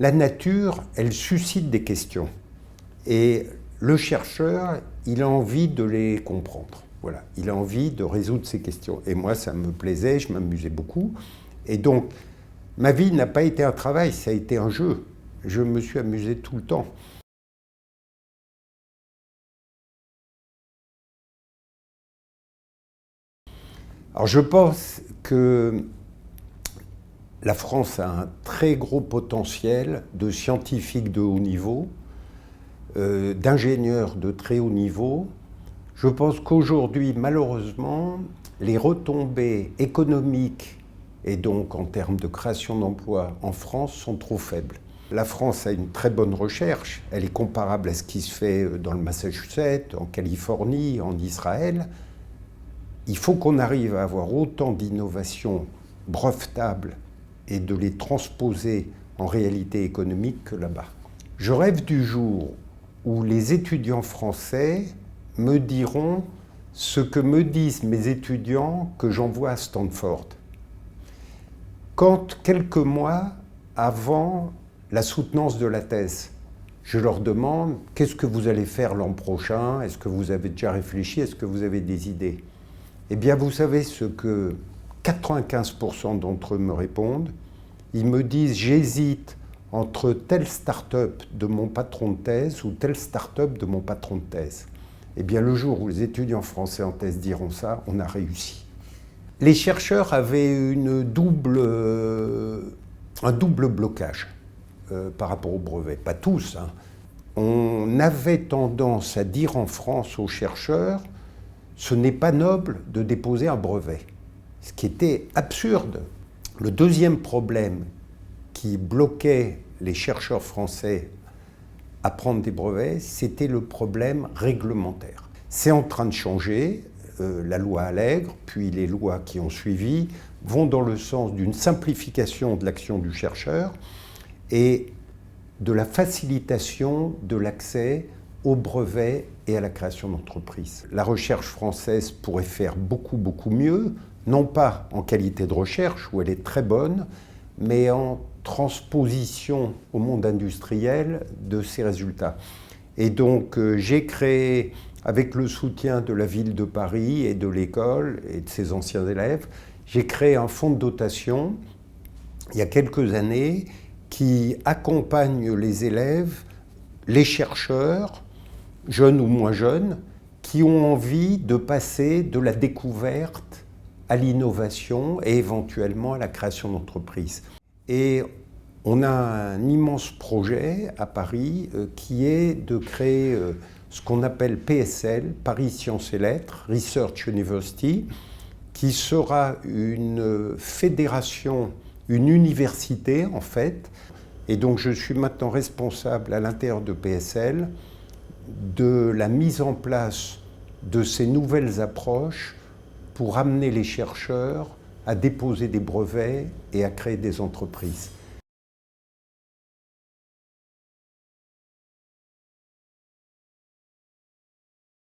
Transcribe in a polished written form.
La nature, elle suscite des questions. Et le chercheur, il a envie de les comprendre. Voilà, il a envie de résoudre ces questions. Et moi, ça me plaisait, je m'amusais beaucoup. Et donc, ma vie n'a pas été un travail, ça a été un jeu. Je me suis amusé tout le temps. Alors, je pense que la France a un très gros potentiel de scientifiques de haut niveau, d'ingénieurs de très haut niveau. Je pense qu'aujourd'hui, malheureusement, les retombées économiques et donc en termes de création d'emplois en France sont trop faibles. La France a une très bonne recherche, elle est comparable à ce qui se fait dans le Massachusetts, en Californie, en Israël. Il faut qu'on arrive à avoir autant d'innovations brevetables et de les transposer en réalité économique que là-bas. Je rêve du jour où les étudiants français me diront ce que me disent mes étudiants que j'envoie à Stanford. Quand, quelques mois avant la soutenance de la thèse, je leur demande « Qu'est-ce que vous allez faire l'an prochain? Est-ce que vous avez déjà réfléchi? Est-ce que vous avez des idées ?» Eh bien, vous savez ce que 95% d'entre eux me répondent. Ils me disent « J'hésite entre telle start-up de mon patron de thèse ou telle start-up de mon patron de thèse. » Eh bien, le jour où les étudiants français en thèse diront ça, on a réussi. Les chercheurs avaient un double blocage par rapport au brevet. Pas tous, hein. On avait tendance à dire en France aux chercheurs « ce n'est pas noble de déposer un brevet », ce qui était absurde. Le deuxième problème qui bloquait les chercheurs français à prendre des brevets, c'était le problème réglementaire. C'est en train de changer. La loi Allègre, puis les lois qui ont suivi, vont dans le sens d'une simplification de l'action du chercheur et de la facilitation de l'accès aux brevets et à la création d'entreprises. La recherche française pourrait faire beaucoup, beaucoup mieux, non pas en qualité de recherche, où elle est très bonne, mais en transposition au monde industriel de ces résultats. Et donc, j'ai créé, avec le soutien de la ville de Paris et de l'école et de ses anciens élèves, j'ai créé un fonds de dotation, il y a quelques années, qui accompagne les élèves, les chercheurs, jeunes ou moins jeunes, qui ont envie de passer de la découverte à l'innovation et éventuellement à la création d'entreprises. Et on a un immense projet à Paris qui est de créer ce qu'on appelle PSL, Paris Sciences et Lettres, Research University, qui sera une fédération, une université en fait. Et donc je suis maintenant responsable à l'intérieur de PSL de la mise en place de ces nouvelles approches pour amener les chercheurs à déposer des brevets et à créer des entreprises.